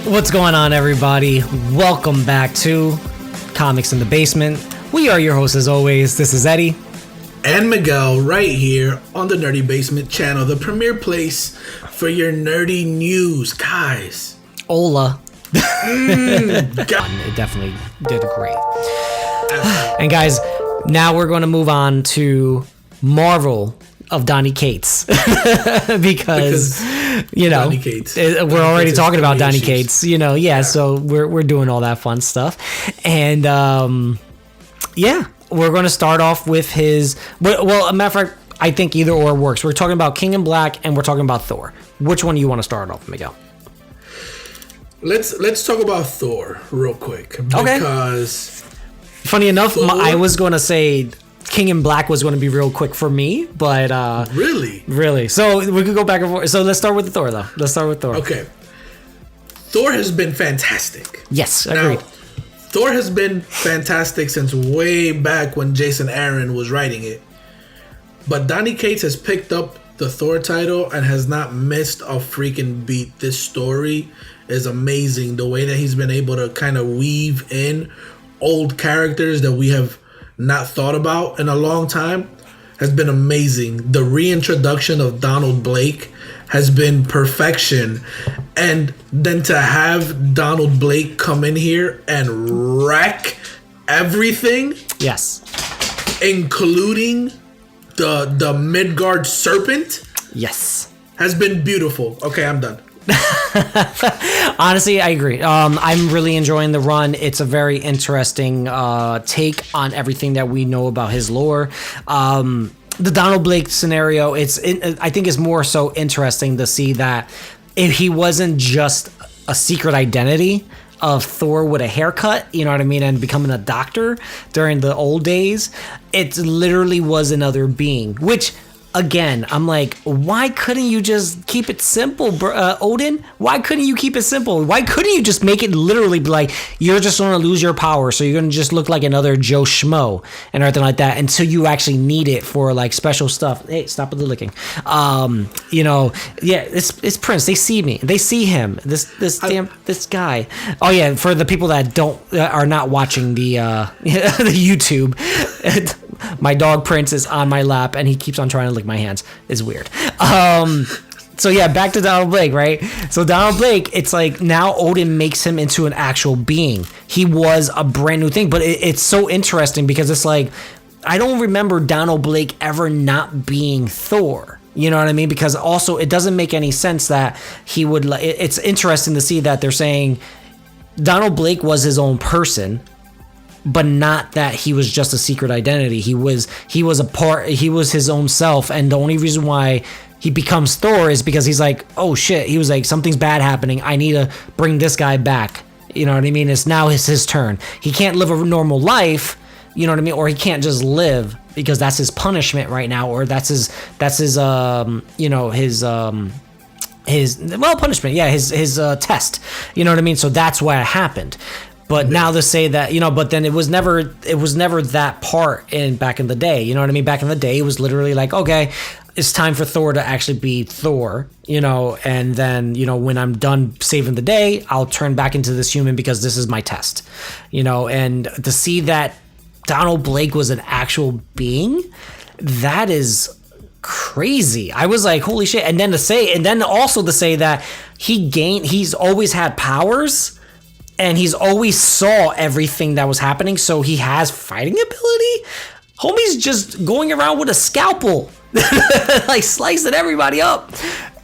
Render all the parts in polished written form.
What's going on, everybody? Welcome back to Comics in the Basement. We are your hosts as always. This is Eddie. And Miguel right here on the Nerdy Basement channel, the premier place for your nerdy news. Guys. Hola. It definitely did great. And guys, now we're going to move on to Marvel of Donny Cates. because you know, Donny Cates. We're already talking about Donny Cates, you know, so we're doing all that fun stuff. And we're going to start off with his, well, a matter of fact, I think either or works. We're talking about King in Black and we're talking about Thor. Which one do you want to start off, Miguel? Let's talk about Thor real quick. Because funny enough, I was going to say King in Black was going to be real quick for me, but really. So we could go back and forth. So let's start with Thor, though. Let's start with Thor. Okay. Thor has been fantastic. Yes, agreed. Now, Thor has been fantastic since way back when Jason Aaron was writing it. But Donny Cates has picked up the Thor title and has not missed a freaking beat. This story is amazing. The way that he's been able to kind of weave in old characters that we have not thought about in a long time has been amazing. The reintroduction of Donald Blake has been perfection. And then to have Donald Blake come in here and wreck everything. Yes. Including the Midgard serpent. Yes. Has been beautiful. Okay, I'm done. Honestly, I agree. I'm really enjoying the run. It's a very interesting take on everything that we know about his lore. The Donald Blake scenario, I think it's more so interesting to see that if he wasn't just a secret identity of Thor with a haircut, you know what I mean, and becoming a doctor during the old days, it literally was another being, which again, I'm like, why couldn't you just keep it simple, Odin? Why couldn't you keep it simple? Why couldn't you just make it literally be like, you're just going to lose your power, so you're going to just look like another Joe Schmo and everything like that until you actually need it for like special stuff. Hey, stop with the licking. It's Prince. They see me. They see him. This guy. Oh yeah, for the people that are not watching the the YouTube. My dog Prince is on my lap and he keeps on trying to lick my hands. It's weird. So yeah, back to Donald Blake, right? So Donald Blake, it's like now Odin makes him into an actual being. He was a brand new thing, but it's so interesting because it's like, I don't remember Donald Blake ever not being Thor. You know what I mean? Because also it doesn't make any sense that he would, it's interesting to see that they're saying Donald Blake was his own person, but not that he was just a secret identity. He was his own self, and the only reason why he becomes Thor is because he's like, oh shit, he was like, something's bad happening, I need to bring this guy back. You know what I mean? It's now his turn. He can't live a normal life, you know what I mean? Or he can't just live because that's his punishment right now, or that's his punishment, his test. You know what I mean? So that's why it happened. But now to say that, but then it was never that part back in the day. You know what I mean? Back in the day, it was literally like, okay, it's time for Thor to actually be Thor, and then, when I'm done saving the day, I'll turn back into this human because this is my test, and to see that Donald Blake was an actual being, that is crazy. I was like, holy shit. And then also to say that he's always had powers. And he's always saw everything that was happening, so he has fighting ability. Homie's just going around with a scalpel, like slicing everybody up.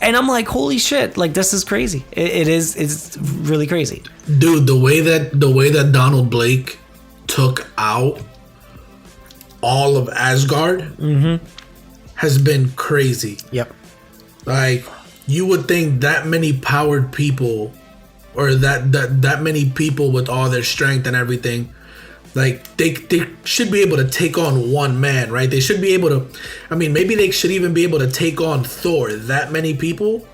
And I'm like, holy shit, like this is crazy. It's really crazy. Dude, the way that Donald Blake took out all of Asgard has been crazy. Yep. Like, you would think that many powered people, or that many people with all their strength and everything, like they should be able to take on one man, right? They should be able to, maybe they should even be able to take on Thor. That many people?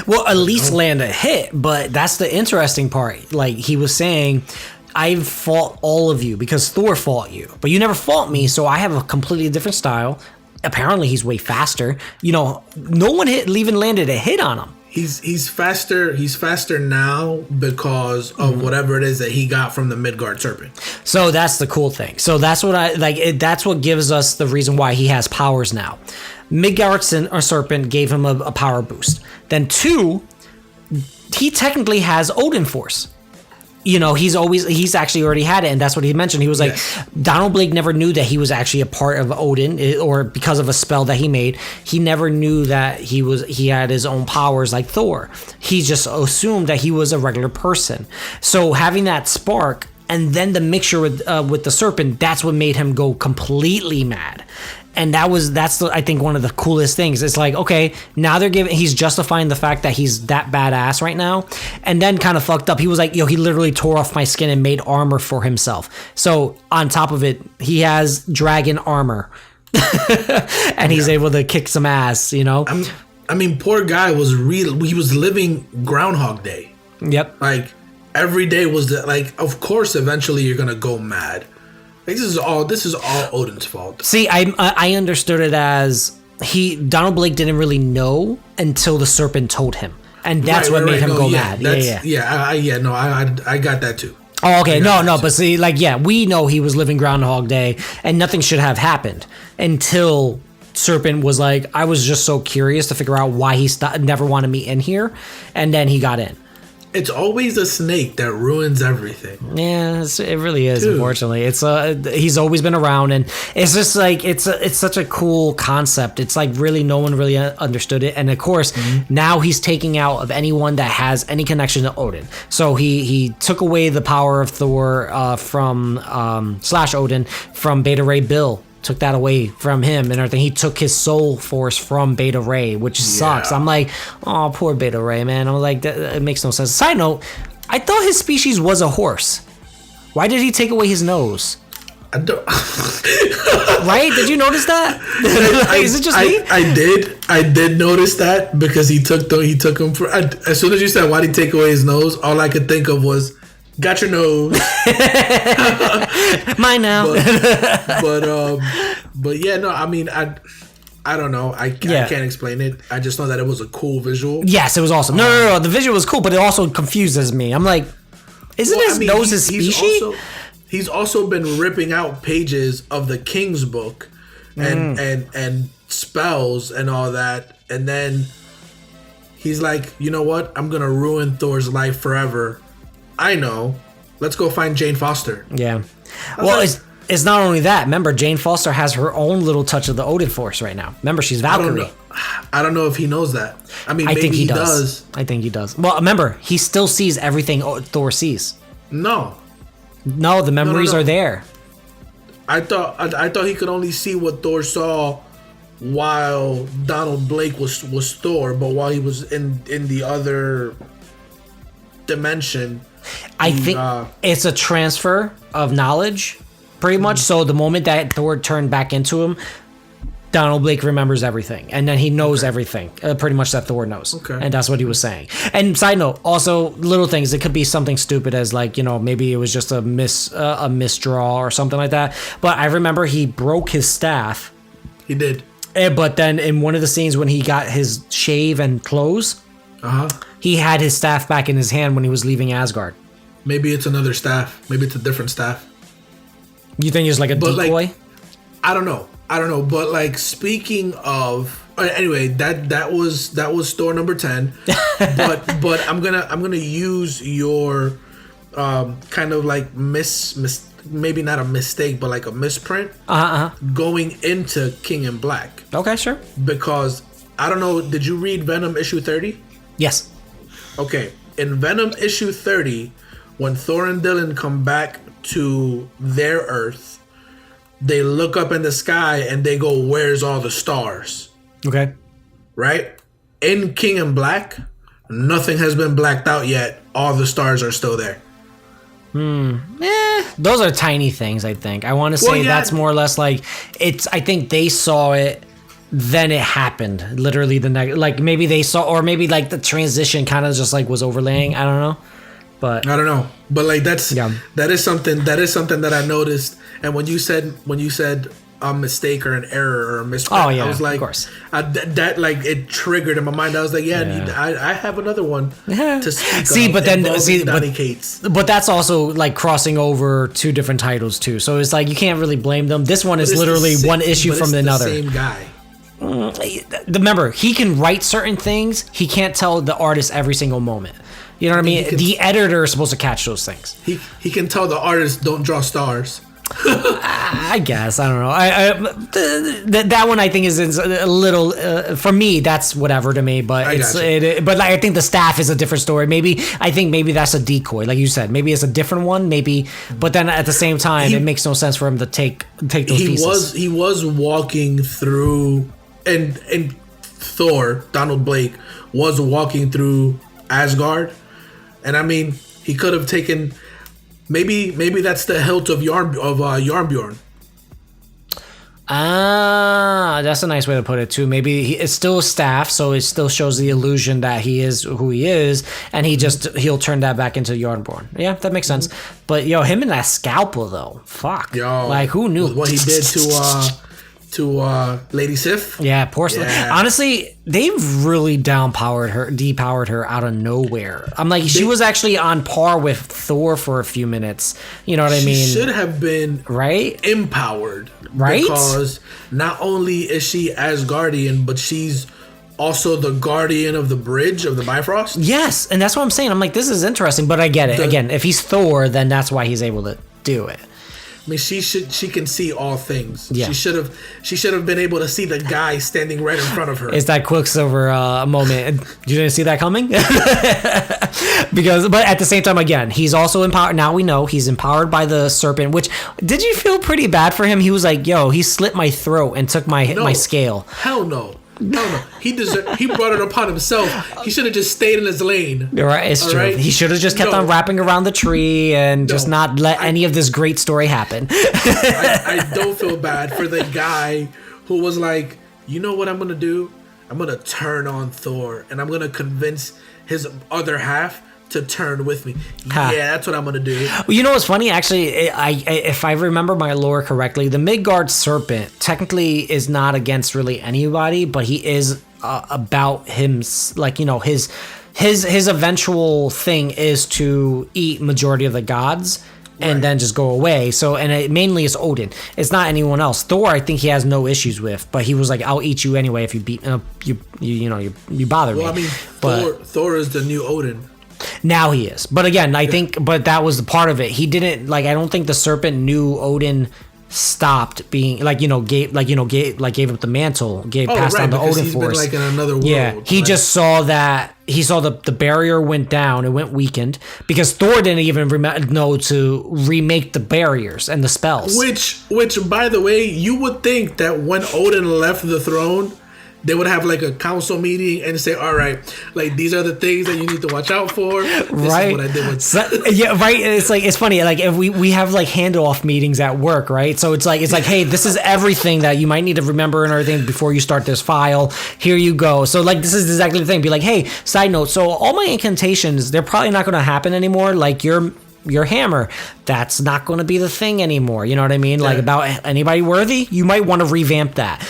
Well, at least land a hit, but that's the interesting part. Like he was saying, I've fought all of you because Thor fought you, but you never fought me, so I have a completely different style. Apparently he's way faster. No one even landed a hit on him. He's faster. He's faster now because of whatever it is that he got from the Midgard serpent. So that's the cool thing. So that's what I like. That's what gives us the reason why he has powers now. Midgard serpent gave him a power boost. Then 2, he technically has Odin Force. You know, he's actually already had it, and that's what he mentioned. He was like, Donald Blake never knew that he was actually a part of Odin, or because of a spell that he made, he never knew that he had his own powers like Thor. He just assumed that he was a regular person. So having that spark, and then the mixture with the serpent, that's what made him go completely mad. And that's I think one of the coolest things. It's like, okay, now he's justifying the fact that he's that badass right now, and then kind of fucked up. He was like, he literally tore off my skin and made armor for himself. So on top of it, he has dragon armor, and he's able to kick some ass. You know, I mean, poor guy was he was living Groundhog Day. Yep. Like every day was like, of course, eventually you're gonna go mad. This is all Odin's fault. See, I understood it as Donald Blake didn't really know until the serpent told him, and that's what made him go mad. I got that too. Oh, okay, but see, like, we know he was living Groundhog Day, and nothing should have happened until serpent was like, I was just so curious to figure out why he never wanted me in here, and then he got in. It's always a snake that ruins everything. Yeah, it really is. Dude. Unfortunately, he's always been around, and it's just like it's such a cool concept. It's like really no one really understood it, and of course now he's taking out of anyone that has any connection to Odin. So he took away the power of Thor from / Odin from Beta Ray Bill. Took that away from him and everything. He took his soul force from Beta Ray, which sucks. I'm like, oh, poor Beta Ray, man. I'm like, it makes no sense. Side note, I thought his species was a horse. Why did he take away his nose? I don't. Right? Did you notice that? Is it just me? I did notice that because he took him for. As soon as you said why did he take away his nose, all I could think of was, got your nose. Mine now. But yeah, no, I mean, I don't know. I can't explain it. I just know that it was a cool visual. Yes, it was awesome. No. The visual was cool, but it also confuses me. I'm like, his nose his species? He's also been ripping out pages of the King's book and spells and all that. And then he's like, you know what? I'm going to ruin Thor's life forever. I know. Let's go find Jane Foster. Yeah. Well, it's not only that. Remember, Jane Foster has her own little touch of the Odin Force right now. Remember, she's Valkyrie. I don't know if he knows that. I mean, maybe he does. I think he does. Well, remember, he still sees everything Thor sees. No, the memories are there. I thought he could only see what Thor saw while Donald Blake was Thor, but while he was in the other dimension. I think it's a transfer of knowledge, pretty much. So the moment that Thor turned back into him, Donald Blake remembers everything, and then he knows everything, pretty much that Thor knows. Okay. And that's what he was saying. And side note, also little things. It could be something stupid as like, maybe it was just a misdraw or something like that. But I remember he broke his staff. He did. But then in one of the scenes when he got his shave and clothes, he had his staff back in his hand when he was leaving Asgard. Maybe it's another staff. Maybe it's a different staff. You think it's like a decoy? Like, I don't know. But like, speaking of, anyway, that was Thor number 10. but I'm gonna use your kind of like maybe not a mistake, but like a misprint going into King in Black. Okay, sure. Because I don't know, did you read Venom issue 30? Yes. Okay, in Venom issue 30, when Thor and Dylan come back to their Earth, they look up in the sky and they go, "Where's all the stars?" Okay. Right? In King in Black, nothing has been blacked out yet. All the stars are still there. Those are tiny things, I think. I want to say that's more or less like I think they saw it, then it happened. Literally the next, like maybe they saw, or maybe like the transition kind of just like was overlaying. I don't know. But I don't know. But like that is something that I noticed. And when you said a mistake or an error or a misprint. Oh yeah, I was like, of course. That like it triggered in my mind. I was like, I have another one to speak of, but then Donny Cates. But that's also like crossing over two different titles too. So it's like you can't really blame them. This one is literally one issue from another. Same guy. Remember, he can write certain things. He can't tell the artist every single moment. You know what I mean? The editor is supposed to catch those things. He can tell the artist don't draw stars. I guess I don't know. That one I think is a little for me. That's whatever to me, but but like, I think the staff is a different story. I think maybe that's a decoy, like you said. Maybe it's a different one. Maybe, but then at the same time, it makes no sense for him to take those pieces. He was walking through, and Thor, Donald Blake, was walking through Asgard, and I mean he could have taken. Maybe that's the hilt of Yarnbjorn. That's a nice way to put it too. Maybe it's still staff, so it still shows the illusion that he is who he is, and he'll turn that back into Yarnbjorn. Yeah, that makes sense. But him and that scalpel though, fuck. Like who knew what he did to Lady Sif? Yeah, porcelain. Yeah. Honestly, they've really depowered her out of nowhere. I'm like, she was actually on par with Thor for a few minutes. You know what I mean? She should have been empowered, right? Because not only is she Asgardian, but she's also the guardian of the bridge of the Bifrost. Yes, and that's what I'm saying. I'm like, this is interesting, but I get it. Again, if he's Thor, then that's why he's able to do it. I mean, she can see all things. Yeah. She should have been able to see the guy standing right in front of her. It's that Quicksilver moment. You didn't see that coming? But at the same time, again, he's also empowered. Now we know he's empowered by the serpent. Which, did you feel pretty bad for him? He was like, "Yo, he slit my throat and took my scale." Hell no. No. He brought it upon himself. He should have just stayed in his lane. Right, it's true. Right? He should have just kept on wrapping around the tree and just not let any of this great story happen. I don't feel bad for the guy who was like, you know what I'm gonna do? I'm gonna turn on Thor and I'm gonna convince his other half to turn with me. Yeah, that's what I'm gonna do. Well, you know what's funny? Actually, if I remember my lore correctly, the Midgard serpent technically is not against really anybody, but he is about him. Like, his eventual thing is to eat majority of the gods. And then just go away. So, and it mainly is Odin. It's not anyone else. Thor, I think he has no issues with, but he was like, "I'll eat you anyway if you beat you bother me." Well, I mean, Thor is the new Odin. Now he is, but again, I think, but that was the part of it. He didn't I don't think the serpent knew Odin stopped being gave up the mantle, passed on the Odin force. Been like in another world. Yeah, he just saw that. He saw the barrier went down, it went weakened because Thor didn't even know to remake the barriers and the spells. Which by the way, you would think that when Odin left the throne, they would have like a council meeting and say, all right, like these are the things that you need to watch out for. This is what I did with yeah, right. It's funny. Like if we have like handoff meetings at work, right? So it's like, hey, this is everything that you might need to remember and everything before you start this file. Here you go. So like this is exactly the thing. Be like, hey, side note. So all my incantations, they're probably not going to happen anymore. Like your hammer, that's not going to be the thing anymore. You know what I mean? Like about anybody worthy, you might want to revamp that.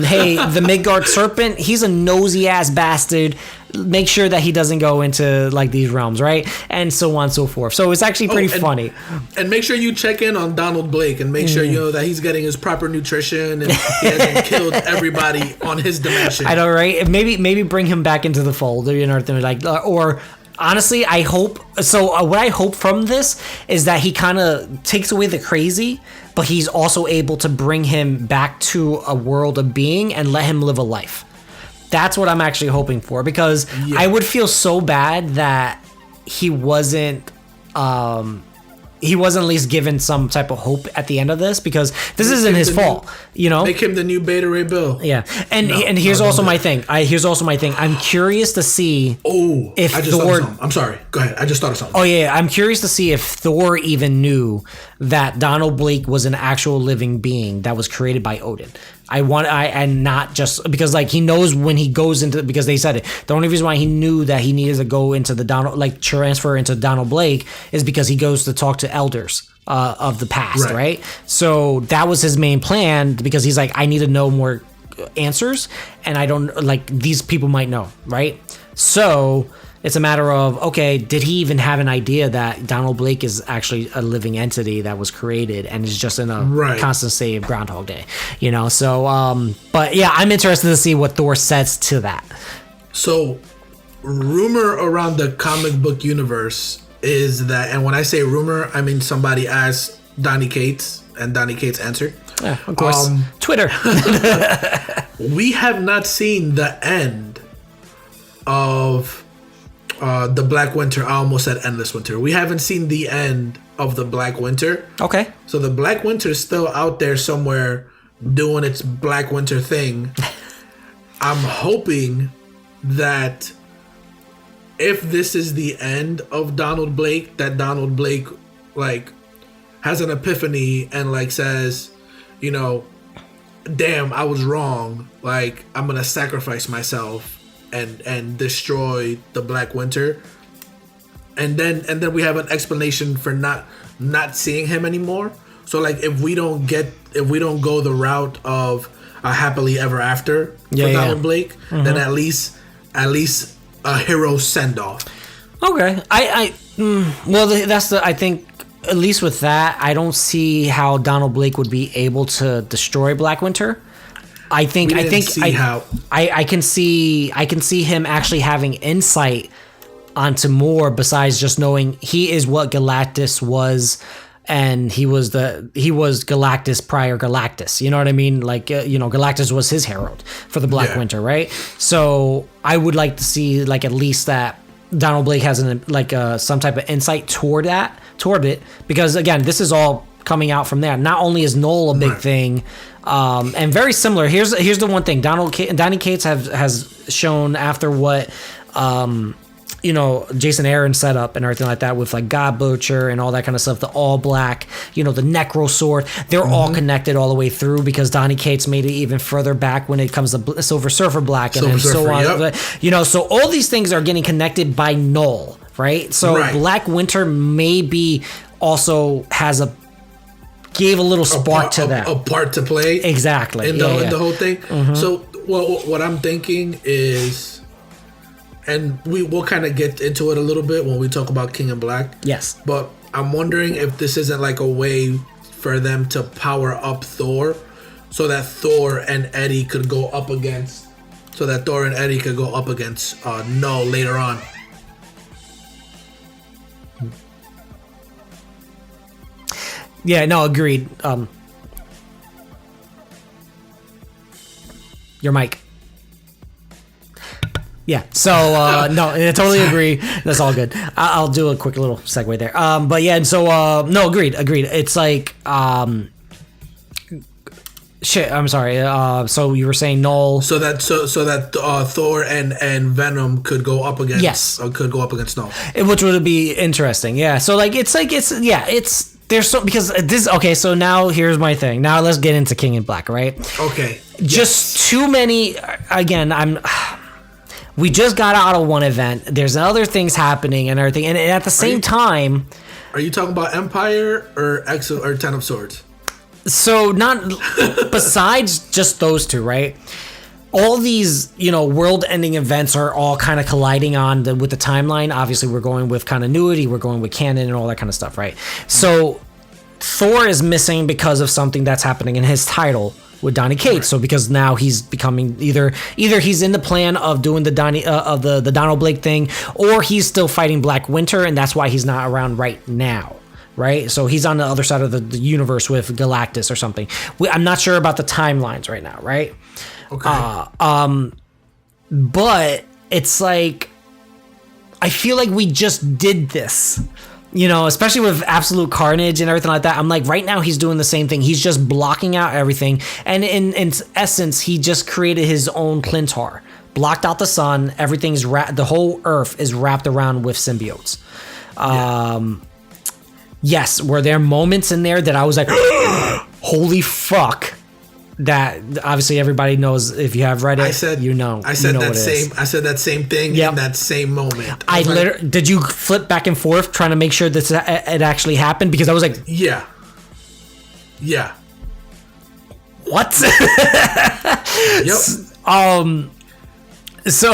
Hey, the Midgard serpent, he's a nosy ass bastard. Make sure that he doesn't go into like these realms, right? And so on and so forth. So it's actually pretty funny. And make sure you check in on Donald Blake and make sure you know that he's getting his proper nutrition and he hasn't killed everybody on his dimension. I know, right? Maybe bring him back into the fold, or honestly, I hope so. What I hope from this is that he kind of takes away the crazy, but he's also able to bring him back to a world of being and let him live a life. That's what I'm actually hoping for, because I would feel so bad that he wasn't at least given some type of hope at the end of this, because this isn't his fault, Make him the new Beta Ray Bill. Yeah, and here's also my thing. I'm curious to see if Thor. I'm sorry. Go ahead. I just thought of something. Oh yeah, I'm curious to see if Thor even knew that Donald Blake was an actual living being that was created by Odin. And not just because like he knows when he goes into, because they said it, the only reason why he knew that he needed to go into the Donald, like transfer into Donald Blake, is because he goes to talk to elders of the past, right? So that was his main plan, because he's like, I need to know more answers, and I don't, like, these people might know, right? So it's a matter of, okay, did he even have an idea that Donald Blake is actually a living entity that was created and is just in a constant state of Groundhog Day, you know? So, but yeah, I'm interested to see what Thor says to that. So, rumor around the comic book universe is that, and when I say rumor, I mean somebody asked Donny Cates, and Donny Cates answered. Yeah, of course. Twitter. We have not seen the end of the Black Winter. I almost said Endless Winter. We haven't seen the end of the Black Winter. Okay. So the Black Winter is still out there somewhere doing its Black Winter thing. I'm hoping that if this is the end of Donald Blake, that Donald Blake like has an epiphany and like says, you know, damn, I was wrong. Like, I'm gonna sacrifice myself and destroy the Black Winter, and then we have an explanation for not seeing him anymore. So like, if we don't go the route of a happily ever after for Donald Blake, then at least a hero send off. Okay, well, that's the, I think, at least with that, I don't see how Donald Blake would be able to destroy Black Winter. I can see him actually having insight onto more besides just knowing he is what Galactus was, and he was Galactus prior Galactus. You know what I mean? Like, Galactus was his herald for the Black Winter, right? So I would like to see, like, at least that Donald Blake has some type of insight toward it, because again, this is all coming out from there. Not only is Null a big thing, and very similar. Here's the one thing Donny Cates has shown after what Jason Aaron set up and everything like that, with like God Butcher and all that kind of stuff, the all black, the Necro Sword, they're all connected all the way through, because Donny Cates made it even further back when it comes to Silver Surfer Black and so on. So all these things are getting connected by Null, right? So Black Winter maybe also gave a little spark to that. A part to play. Exactly. In the whole thing. Mm-hmm. So what I'm thinking is, and we'll kind of get into it a little bit when we talk about King in Black. Yes. But I'm wondering if this isn't like a way for them to power up Thor, so that Thor and Eddie could go up against Null later on. Yeah, no, agreed. Your mic. Yeah, so no, I totally agree. That's all good. I'll do a quick little segue there. But yeah, and so no, agreed. It's like shit. I'm sorry. So you were saying Null. So that Thor and Venom could go up against Null, which would be interesting. Yeah. So like it's there's so, because this, okay, so now here's my thing. Now let's get into King in Black, right? Okay. Just too many, again, we just got out of one event. There's other things happening and everything. And at the same time. Are you talking about Empire or Ten of Swords? So not, besides just those two, right? All these, world-ending events are all kind of colliding with the timeline. Obviously, we're going with continuity, we're going with canon and all that kind of stuff, right? So Thor is missing because of something that's happening in his title with Donny Cates. Right. So because now he's becoming either he's in the plan of doing the Donald Blake thing, or he's still fighting Black Winter, and that's why he's not around right now. Right, so he's on the other side of the universe with Galactus or something. I'm not sure about the timelines right now, right? Okay. But it's like, I feel like we just did this, especially with Absolute Carnage and everything like that. I'm like, right now he's doing the same thing. He's just blocking out everything, and in essence, he just created his own Clintar, blocked out the sun. Everything's the whole Earth is wrapped around with symbiotes. Yes, were there moments in there that I was like, holy fuck, that obviously everybody knows. If you have Reddit, I said you know. I said you know that what it same. is. I said that same thing Yep. in that same moment. I was like, literally did. You flip back and forth trying to make sure this it actually happened, because I was like, yeah. what? Yep. So